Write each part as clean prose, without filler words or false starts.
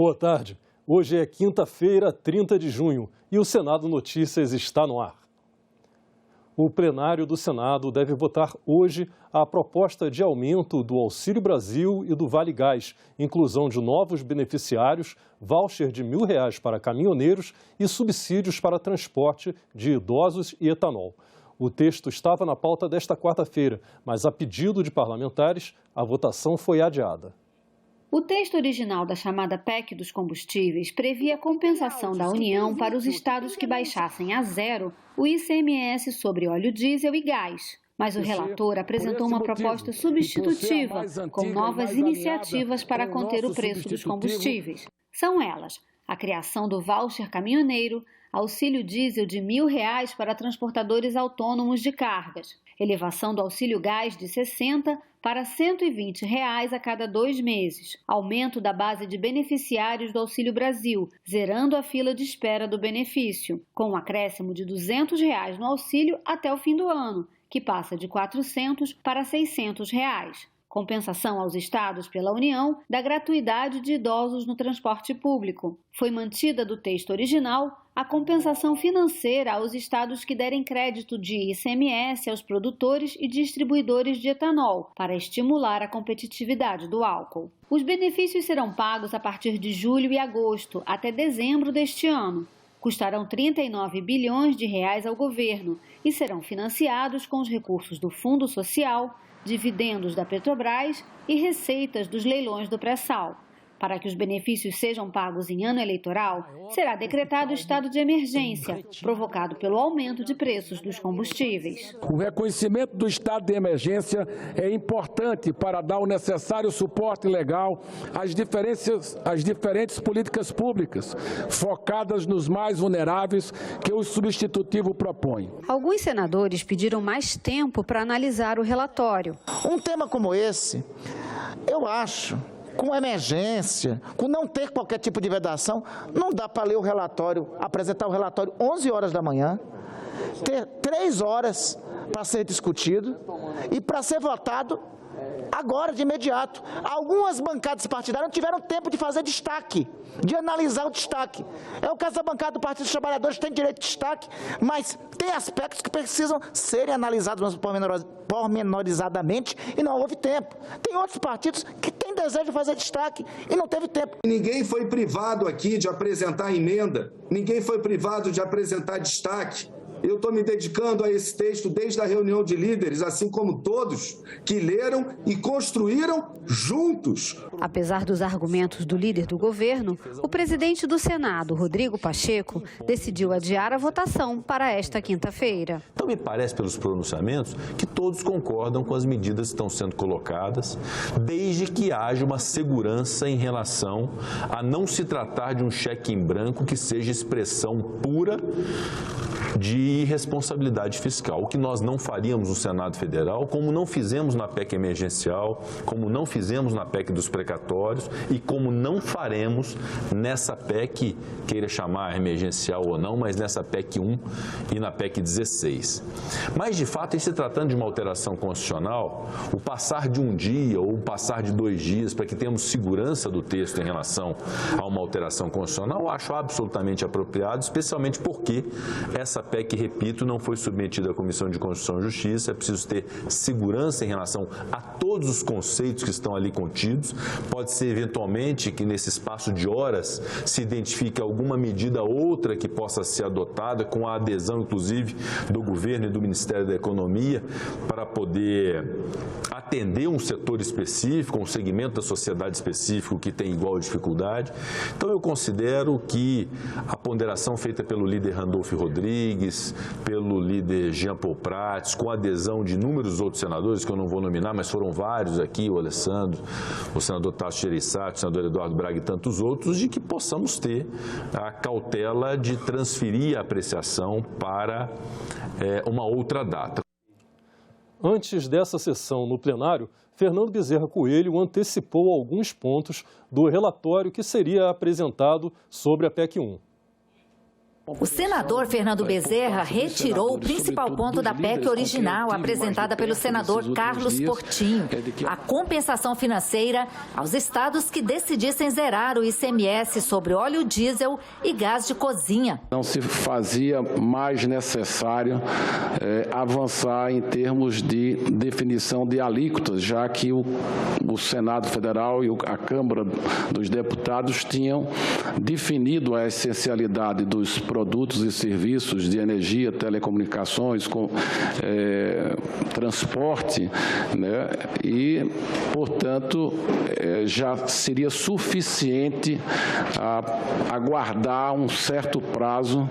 Boa tarde. Hoje é quinta-feira, 30 de junho, e o Senado Notícias está no ar. O plenário do Senado deve votar hoje a proposta de aumento do Auxílio Brasil e do Vale Gás, inclusão de novos beneficiários, voucher de R$ 1.000 para caminhoneiros e subsídios para transporte de idosos e etanol. O texto estava na pauta desta quarta-feira, mas a pedido de parlamentares, a votação foi adiada. O texto original da chamada PEC dos combustíveis previa a compensação da União para os estados que baixassem a zero o ICMS sobre óleo diesel e gás. Mas o relator apresentou uma proposta substitutiva, com novas iniciativas para conter o preço dos combustíveis. São elas: a criação do voucher caminhoneiro, auxílio diesel de R$ 1.000 para transportadores autônomos de cargas, elevação do auxílio gás de R$ 60 para R$ 120 a cada 2 meses, aumento da base de beneficiários do Auxílio Brasil, zerando a fila de espera do benefício, com um acréscimo de R$ 200 no auxílio até o fim do ano, que passa de R$ 400 para R$ 600. Compensação aos estados pela União da gratuidade de idosos no transporte público. Foi mantida do texto original a compensação financeira aos estados que derem crédito de ICMS aos produtores e distribuidores de etanol, para estimular a competitividade do álcool. Os benefícios serão pagos a partir de julho e agosto, até dezembro deste ano. Custarão R$ 39 bilhões ao governo e serão financiados com os recursos do Fundo Social, dividendos da Petrobras e receitas dos leilões do pré-sal. Para que os benefícios sejam pagos em ano eleitoral, será decretado estado de emergência, provocado pelo aumento de preços dos combustíveis. O reconhecimento do estado de emergência é importante para dar o necessário suporte legal às diferentes políticas públicas, focadas nos mais vulneráveis que o substitutivo propõe. Alguns senadores pediram mais tempo para analisar o relatório. Um tema como esse, eu acho, com emergência, com não ter qualquer tipo de vedação, não dá para ler o relatório, apresentar o relatório 11 horas da manhã, ter 3 horas para ser discutido e para ser votado agora, de imediato. Algumas bancadas partidárias não tiveram tempo de fazer destaque, de analisar o destaque. É o caso da bancada do Partido dos Trabalhadores, tem direito de destaque, mas tem aspectos que precisam serem analisados pormenorizadamente e não houve tempo. Tem outros partidos que têm desejo de fazer destaque e não teve tempo. Ninguém foi privado aqui de apresentar emenda, ninguém foi privado de apresentar destaque. Eu estou me dedicando a esse texto desde a reunião de líderes, assim como todos que leram e construíram juntos. Apesar dos argumentos do líder do governo, o presidente do Senado, Rodrigo Pacheco, decidiu adiar a votação para esta quinta-feira. Então me parece, pelos pronunciamentos, que todos concordam com as medidas que estão sendo colocadas, desde que haja uma segurança em relação a não se tratar de um cheque em branco que seja expressão pura de irresponsabilidade fiscal, o que nós não faríamos no Senado Federal, como não fizemos na PEC emergencial, como não fizemos na PEC dos precatórios e como não faremos nessa PEC, queira chamar emergencial ou não, mas nessa PEC 1 e na PEC 16. Mas, de fato, em se tratando de uma alteração constitucional, o passar de um dia ou o passar de 2 dias para que tenhamos segurança do texto em relação a uma alteração constitucional, eu acho absolutamente apropriado, especialmente porque essa PEC, repito, não foi submetida à Comissão de Constituição e Justiça. É preciso ter segurança em relação a todos os conceitos que estão ali contidos. Pode ser, eventualmente, que nesse espaço de horas se identifique alguma medida outra que possa ser adotada, com a adesão, inclusive, do governo e do Ministério da Economia, para poder atender um setor específico, um segmento da sociedade específico que tem igual dificuldade. Então, eu considero que a ponderação feita pelo líder Randolph Rodrigues, pelo líder Jean Paul Prats, com a adesão de inúmeros outros senadores, que eu não vou nominar, mas foram vários aqui, o Alessandro, o senador Tasso Gereissati, o senador Eduardo Braga e tantos outros, de que possamos ter a cautela de transferir a apreciação para uma outra data. Antes dessa sessão no plenário, Fernando Bezerra Coelho antecipou alguns pontos do relatório que seria apresentado sobre a PEC 1. O senador Fernando Bezerra retirou o principal ponto da PEC original apresentada pelo senador Carlos Portinho, a compensação financeira aos estados que decidissem zerar o ICMS sobre óleo diesel e gás de cozinha. Não se fazia mais necessário avançar em termos de definição de alíquotas, já que o Senado Federal e a Câmara dos Deputados tinham definido a essencialidade dos produtos e serviços de energia, telecomunicações, transporte, né? E, portanto, já seria suficiente aguardar um certo prazo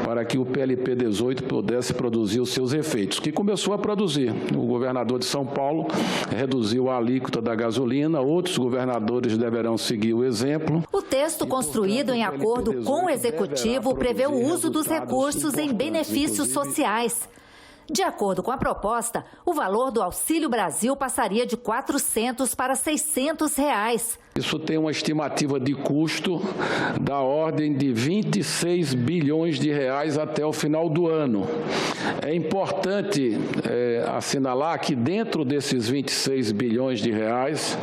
para que o PLP 18 pudesse produzir os seus efeitos, que começou a produzir. O governador de São Paulo reduziu a alíquota da gasolina, outros governadores deverão seguir o exemplo. O texto construído em acordo com o Executivo prevê o uso dos recursos em benefícios sociais. De acordo com a proposta, o valor do Auxílio Brasil passaria de R$ 400 para R$ 600. Isso tem uma estimativa de custo da ordem de 26 bilhões de reais até o final do ano. É importante assinalar que dentro desses 26 bilhões de reais,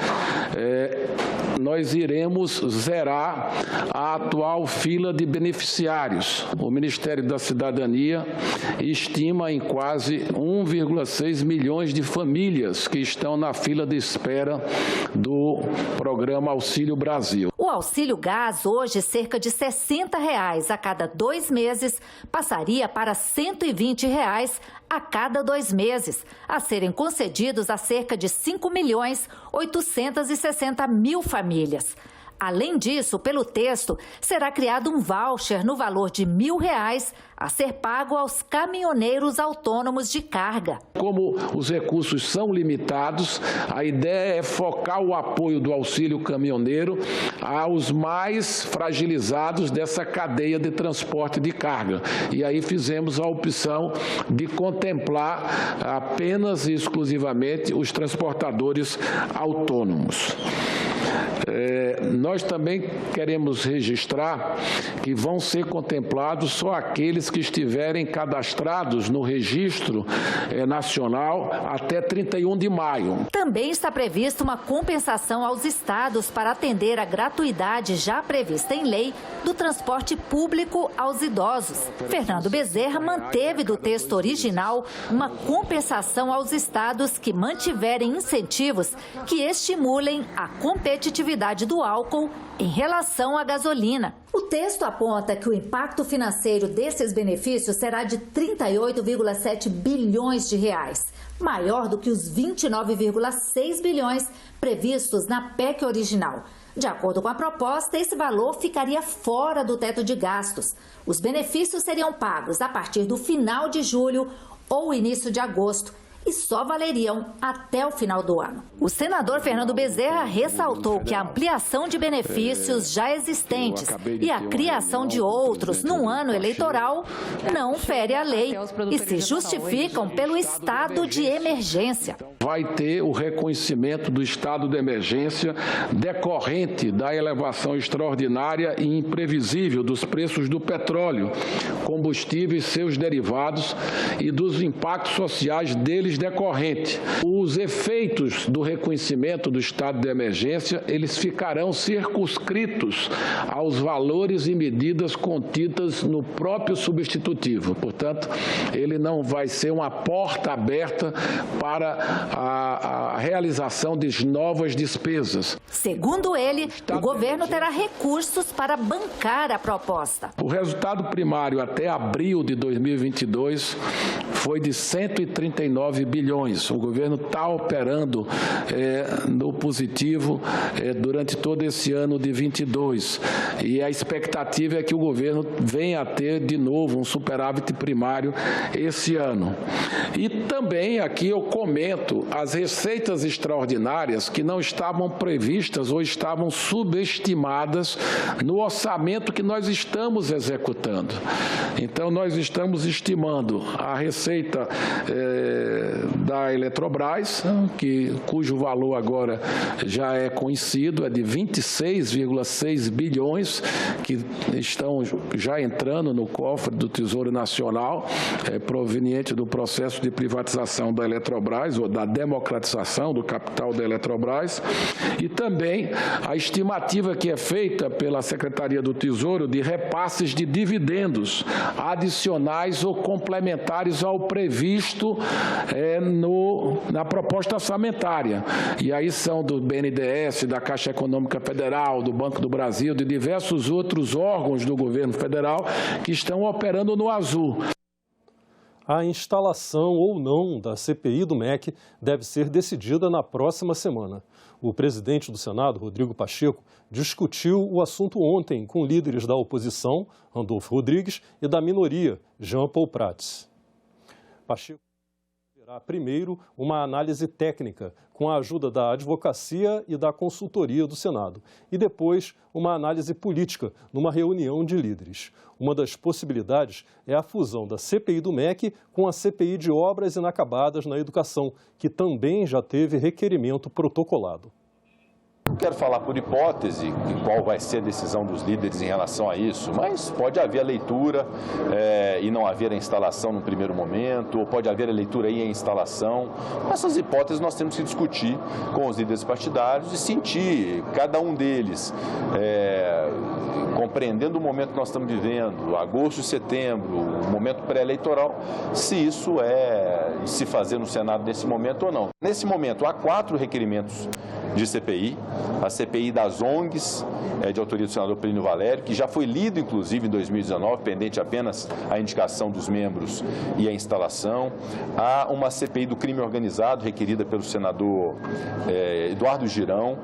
nós iremos zerar a atual fila de beneficiários. O Ministério da Cidadania estima em quase 1,6 milhões de famílias que estão na fila de espera do programa Auxílio Brasil. O Auxílio Gás, hoje cerca de R$ 60 a cada 2 meses, passaria para R$ 120 a cada 2 meses, a serem concedidos a cerca de 5.860.000 famílias. Além disso, pelo texto, será criado um voucher no valor de R$ 1.000 a ser pago aos caminhoneiros autônomos de carga. Como os recursos são limitados, a ideia é focar o apoio do auxílio caminhoneiro aos mais fragilizados dessa cadeia de transporte de carga. E aí fizemos a opção de contemplar apenas e exclusivamente os transportadores autônomos. Nós também queremos registrar que vão ser contemplados só aqueles que estiverem cadastrados no registro nacional até 31 de maio. Também está prevista uma compensação aos estados para atender a gratuidade já prevista em lei do transporte público aos idosos. Fernando Bezerra manteve do texto original uma compensação aos estados que mantiverem incentivos que estimulem a competitividade do álcool em relação à gasolina. O texto aponta que o impacto financeiro desses benefícios será de 38,7 bilhões de reais, maior do que os 29,6 bilhões previstos na PEC original. De acordo com a proposta, esse valor ficaria fora do teto de gastos. Os benefícios seriam pagos a partir do final de julho ou início de agosto e só valeriam até o final do ano. O senador Fernando Bezerra ressaltou que a ampliação de benefícios já existentes e a criação de outros num ano eleitoral não fere a lei e se justificam pelo estado de emergência. Vai ter o reconhecimento do estado de emergência decorrente da elevação extraordinária e imprevisível dos preços do petróleo, combustível e seus derivados e dos impactos sociais deles decorrente. Os efeitos do reconhecimento do estado de emergência, eles ficarão circunscritos aos valores e medidas contidas no próprio substitutivo. Portanto, ele não vai ser uma porta aberta para a realização de novas despesas. Segundo ele, o governo terá recursos para bancar a proposta. O resultado primário até abril de 2022 foi de 139 bilhões. O governo está operando no positivo durante todo esse ano de 22. E a expectativa é que o governo venha a ter de novo um superávit primário esse ano. E também aqui eu comento as receitas extraordinárias que não estavam previstas ou estavam subestimadas no orçamento que nós estamos executando. Então, nós estamos estimando a receita da Eletrobras, cujo valor agora já é conhecido, é de 26,6 bilhões, que estão já entrando no cofre do Tesouro Nacional, proveniente do processo de privatização da Eletrobras, ou da democratização do capital da Eletrobras, e também a estimativa que é feita pela Secretaria do Tesouro de repasses de dividendos adicionais ou complementares ao previsto na proposta orçamentária. E aí são do BNDES, da Caixa Econômica Federal, do Banco do Brasil, de diversos outros órgãos do governo federal que estão operando no azul. A instalação ou não da CPI do MEC deve ser decidida na próxima semana. O presidente do Senado, Rodrigo Pacheco, discutiu o assunto ontem com líderes da oposição, Randolfo Rodrigues, e da minoria, Jean Paul Prats. Pacheco terá primeiro uma análise técnica, com a ajuda da advocacia e da consultoria do Senado, e depois uma análise política, numa reunião de líderes. Uma das possibilidades é a fusão da CPI do MEC com a CPI de obras inacabadas na educação, que também já teve requerimento protocolado. Não quero falar por hipótese qual vai ser a decisão dos líderes em relação a isso, mas pode haver a leitura e não haver a instalação no primeiro momento, ou pode haver a leitura e a instalação. Essas hipóteses nós temos que discutir com os líderes partidários e sentir cada um deles, compreendendo o momento que nós estamos vivendo, agosto e setembro, o momento pré-eleitoral, se isso é de se fazer no Senado nesse momento ou não. Nesse momento, há 4 requerimentos de CPI, a CPI das ONGs, de autoria do senador Plínio Valério, que já foi lido, inclusive, em 2019, pendente apenas a indicação dos membros e a instalação. Há uma CPI do crime organizado, requerida pelo senador Eduardo Girão.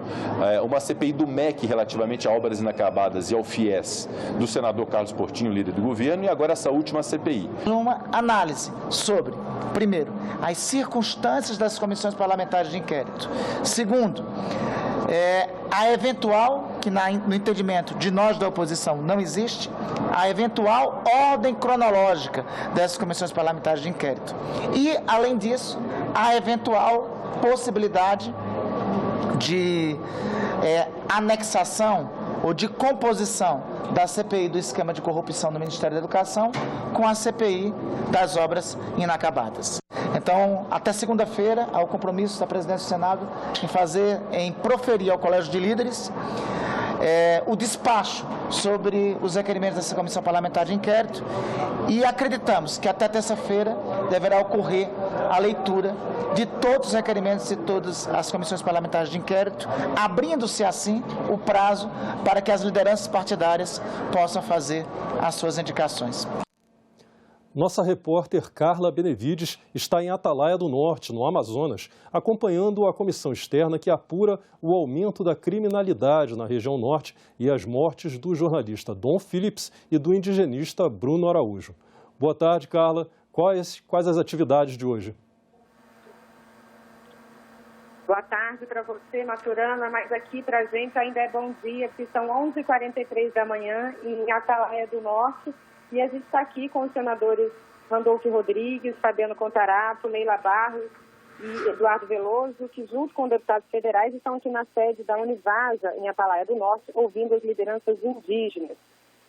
Uma CPI do MEC, relativamente a obras inacabadas e ao FIES, do senador Carlos Portinho, líder do governo. E agora essa última CPI. Uma análise sobre, primeiro, as circunstâncias das comissões parlamentares de inquérito. Segundo, a eventual, que no entendimento de nós da oposição não existe, a eventual ordem cronológica dessas comissões parlamentares de inquérito. E, além disso, a eventual possibilidade de anexação ou de composição da CPI do esquema de corrupção no Ministério da Educação com a CPI das obras inacabadas. Então, até segunda-feira, há o compromisso da presidência do Senado em proferir ao Colégio de Líderes o despacho sobre os requerimentos dessa comissão parlamentar de inquérito e acreditamos que até terça-feira deverá ocorrer a leitura de todos os requerimentos de todas as comissões parlamentares de inquérito, abrindo-se assim o prazo para que as lideranças partidárias possam fazer as suas indicações. Nossa repórter Carla Benevides está em Atalaia do Norte, no Amazonas, acompanhando a comissão externa que apura o aumento da criminalidade na região norte e as mortes do jornalista Dom Phillips e do indigenista Bruno Araújo. Boa tarde, Carla. Quais as atividades de hoje? Boa tarde para você, Maturana, mas aqui para a gente ainda é bom dia, porque são 11h43 da manhã em Atalaia do Norte. E a gente está aqui com os senadores Randolfo Rodrigues, Fabiano Contarato, Leila Barros e Eduardo Veloso, que junto com deputados federais estão aqui na sede da Univasa, em Atalaia do Norte, ouvindo as lideranças indígenas.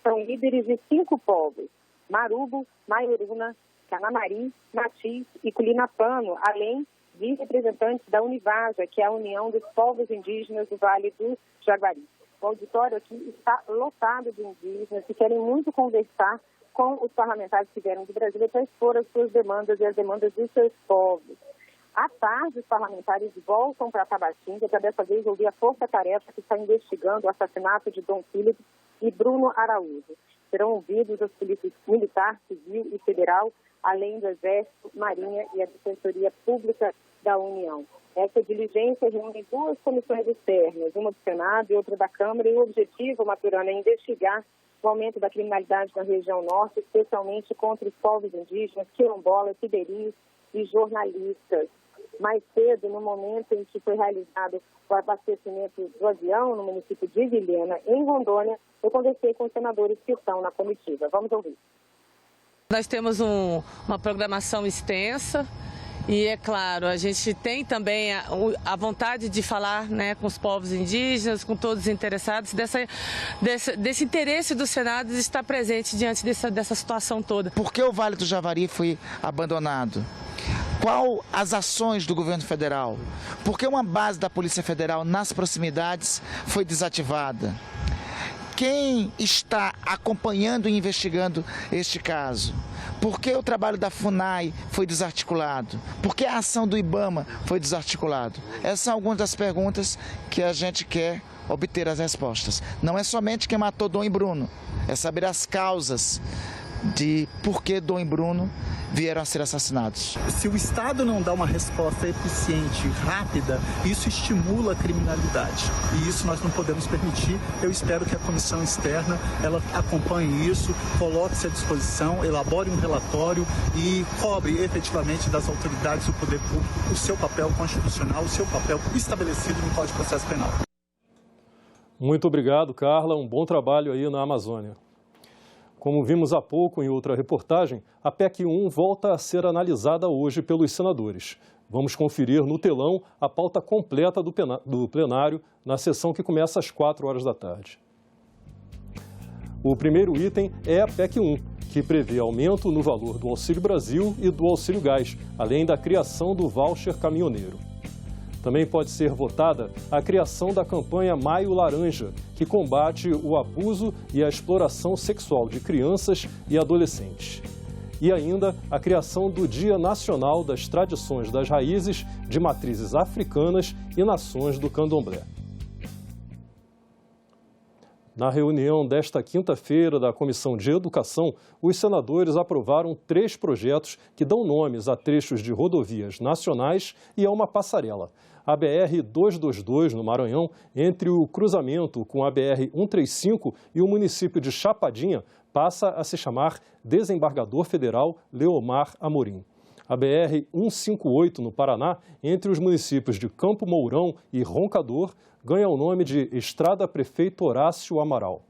São líderes de 5 povos: Marubo, Maioruna, Canamari, Matiz e Culinapano, além de representantes da Univasa, que é a União dos Povos Indígenas do Vale do Jaguari. O auditório aqui está lotado de indígenas que querem muito conversar com os parlamentares que vieram de Brasília para expor as suas demandas e as demandas dos seus povos. À tarde, os parlamentares voltam para Tabatinga para dessa vez ouvir a força-tarefa que está investigando o assassinato de Dom Phillips e Bruno Araújo. Serão ouvidos as polícias militar, civil e federal, além do Exército, Marinha e a Defensoria Pública da União. Essa diligência reúne 2 comissões externas, uma do Senado e outra da Câmara, e o objetivo, Maturana, é investigar o aumento da criminalidade na região norte, especialmente contra os povos indígenas, quilombolas, ribeirinhos e jornalistas. Mais cedo, no momento em que foi realizado o abastecimento do avião no município de Vilhena, em Rondônia, eu conversei com os senadores que estão na comitiva. Vamos ouvir. Nós temos uma programação extensa E é claro, a gente tem também a vontade de falar, né, com os povos indígenas, com todos os interessados, desse interesse do Senado de estar presente diante dessa situação toda. Por que o Vale do Javari foi abandonado? Qual as ações do governo federal? Por que uma base da Polícia Federal nas proximidades foi desativada? Quem está acompanhando e investigando este caso? Por que o trabalho da FUNAI foi desarticulado? Por que a ação do IBAMA foi desarticulado? Essas são algumas das perguntas que a gente quer obter as respostas. Não é somente quem matou Dom e Bruno, é saber as causas de por que Dom e Bruno vieram a ser assassinados. Se o Estado não dá uma resposta eficiente, rápida, isso estimula a criminalidade. E isso nós não podemos permitir. Eu espero que a comissão externa ela acompanhe isso, coloque-se à disposição, elabore um relatório e cobre efetivamente das autoridades do poder público o seu papel constitucional, o seu papel estabelecido no Código de Processo Penal. Muito obrigado, Carla. Um bom trabalho aí na Amazônia. Como vimos há pouco em outra reportagem, a PEC 1 volta a ser analisada hoje pelos senadores. Vamos conferir no telão a pauta completa do plenário na sessão que começa às 4 horas da tarde. O primeiro item é a PEC 1, que prevê aumento no valor do Auxílio Brasil e do Auxílio Gás, além da criação do voucher caminhoneiro. Também pode ser votada a criação da campanha Maio Laranja, que combate o abuso e a exploração sexual de crianças e adolescentes. E ainda a criação do Dia Nacional das Tradições das Raízes de Matrizes Africanas e Nações do Candomblé. Na reunião desta quinta-feira da Comissão de Educação, os senadores aprovaram 3 projetos que dão nomes a trechos de rodovias nacionais e a uma passarela. A BR-222, no Maranhão, entre o cruzamento com a BR-135 e o município de Chapadinha, passa a se chamar Desembargador Federal Leomar Amorim. A BR-158, no Paraná, entre os municípios de Campo Mourão e Roncador, ganha o nome de Estrada Prefeito Horácio Amaral.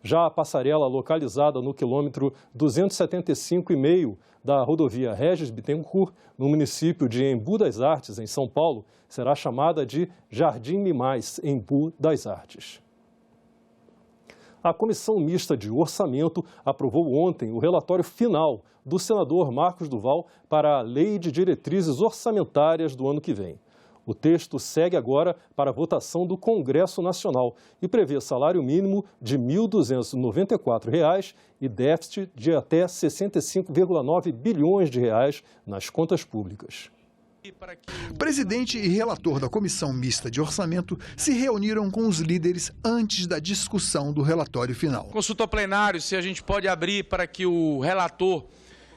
Já a passarela localizada no quilômetro 275,5 da rodovia Regis Bittencourt, no município de Embu das Artes, em São Paulo, será chamada de Jardim Mimais Embu das Artes. A Comissão Mista de Orçamento aprovou ontem o relatório final do senador Marcos Duval para a Lei de Diretrizes Orçamentárias do ano que vem. O texto segue agora para a votação do Congresso Nacional e prevê salário mínimo de R$ 1.294 e déficit de até R$ 65,9 bilhões nas contas públicas. Presidente e relator da Comissão Mista de Orçamento se reuniram com os líderes antes da discussão do relatório final. Consulta ao plenário, se a gente pode abrir para que o relator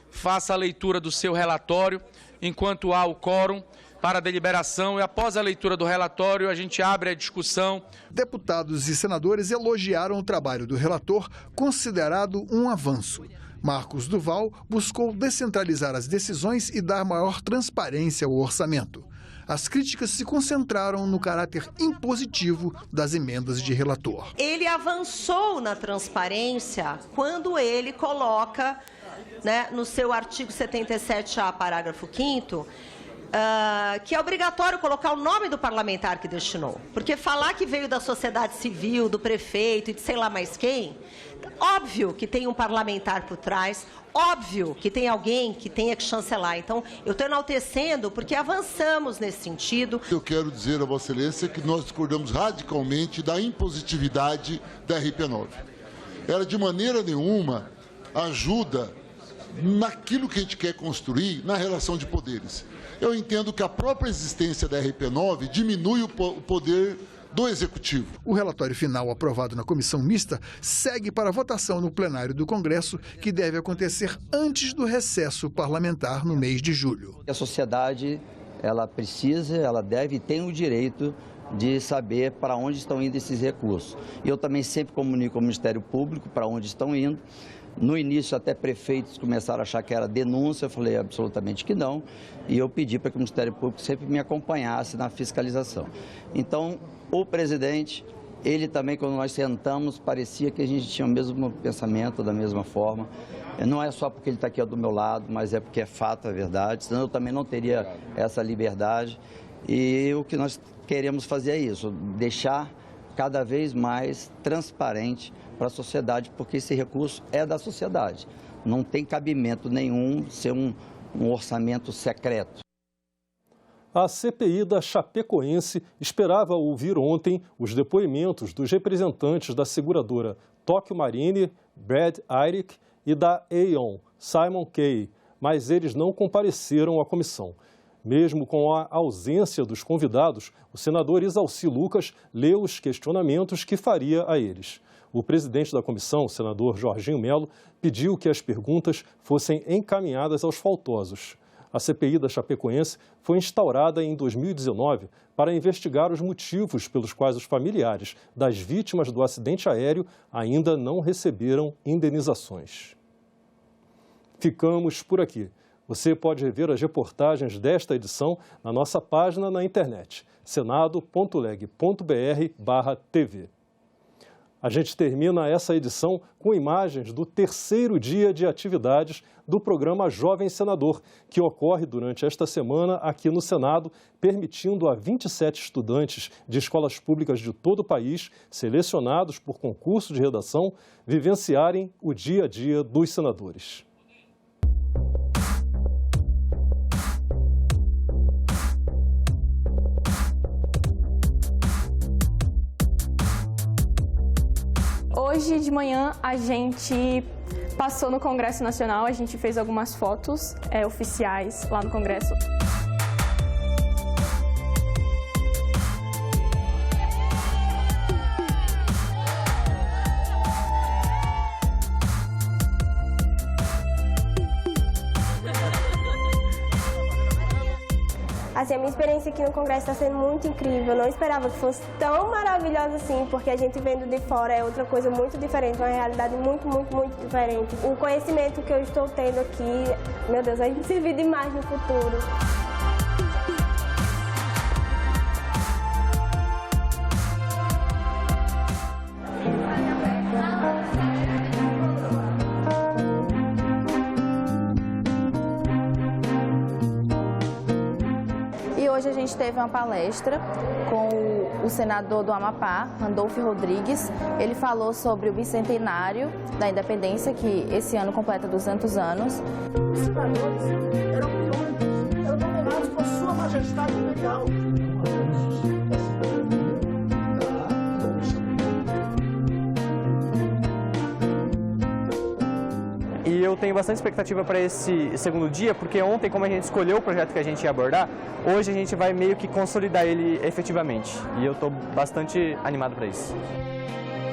faça a leitura do seu relatório, enquanto há o quórum para a deliberação, e após a leitura do relatório a gente abre a discussão. Deputados e senadores elogiaram o trabalho do relator, considerado um avanço. Marcos Duval buscou descentralizar as decisões e dar maior transparência ao orçamento. As críticas se concentraram no caráter impositivo das emendas de relator. Ele avançou na transparência quando ele coloca, no seu artigo 77A, parágrafo 5º, que é obrigatório colocar o nome do parlamentar que destinou. Porque falar que veio da sociedade civil, do prefeito e de sei lá mais quem, óbvio que tem um parlamentar por trás, óbvio que tem alguém que tenha que chancelar. Então, eu estou enaltecendo porque avançamos nesse sentido. Eu quero dizer a Vossa Excelência que nós discordamos radicalmente da impositividade da RP9. Ela, de maneira nenhuma, ajuda naquilo que a gente quer construir na relação de poderes. Eu entendo que a própria existência da RP9 diminui o poder do Executivo. O relatório final aprovado na Comissão Mista segue para votação no plenário do Congresso, que deve acontecer antes do recesso parlamentar no mês de julho. A sociedade, ela precisa, ela deve e tem o direito de saber para onde estão indo esses recursos. Eu também sempre comunico ao Ministério Público para onde estão indo. No início, até prefeitos começaram a achar que era denúncia, eu falei absolutamente que não, e eu pedi para que o Ministério Público sempre me acompanhasse na fiscalização. Então, o presidente Ele também, quando nós sentamos, parecia que a gente tinha o mesmo pensamento, da mesma forma. Não é só porque ele está aqui do meu lado, mas é porque é fato, é verdade, senão eu também não teria essa liberdade. E o que nós queremos fazer é isso, deixar cada vez mais transparente para a sociedade, porque esse recurso é da sociedade. Não tem cabimento nenhum ser um orçamento secreto. A CPI da Chapecoense esperava ouvir ontem os depoimentos dos representantes da seguradora Tokio Marine, Brad Eyrick, e da Aon, Simon Kay, mas eles não compareceram à comissão. Mesmo com a ausência dos convidados, o senador Isalci Lucas leu os questionamentos que faria a eles. O presidente da comissão, o senador Jorginho Melo, pediu que as perguntas fossem encaminhadas aos faltosos. A CPI da Chapecoense foi instaurada em 2019 para investigar os motivos pelos quais os familiares das vítimas do acidente aéreo ainda não receberam indenizações. Ficamos por aqui. Você pode rever as reportagens desta edição na nossa página na internet, senado.leg.br/tv. A gente termina essa edição com imagens do terceiro dia de atividades do programa Jovem Senador, que ocorre durante esta semana aqui no Senado, permitindo a 27 estudantes de escolas públicas de todo o país, selecionados por concurso de redação, vivenciarem o dia a dia dos senadores. Hoje de manhã a gente passou no Congresso Nacional, a gente fez algumas fotos oficiais lá no Congresso. Assim, a minha experiência aqui no Congresso está sendo muito incrível. Eu não esperava que fosse tão maravilhosa assim, porque a gente vendo de fora é outra coisa muito diferente, uma realidade muito, muito, muito diferente. O conhecimento que eu estou tendo aqui, meu Deus, vai me servir demais no futuro. Hoje a gente teve uma palestra com o senador do Amapá, Randolfo Rodrigues. Ele falou sobre o bicentenário da independência, que esse ano completa 200 anos. Os senadores eram peões, eram nomeados por Sua Majestade Imperial. E eu tenho bastante expectativa para esse segundo dia, porque ontem, como a gente escolheu o projeto que a gente ia abordar, hoje a gente vai meio que consolidar ele efetivamente. E eu estou bastante animado para isso.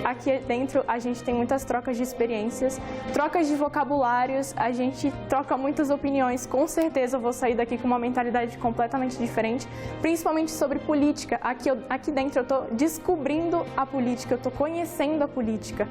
Aqui dentro a gente tem muitas trocas de experiências, trocas de vocabulários, a gente troca muitas opiniões. Com certeza eu vou sair daqui com uma mentalidade completamente diferente, principalmente sobre política. Aqui dentro eu estou descobrindo a política, eu estou conhecendo a política.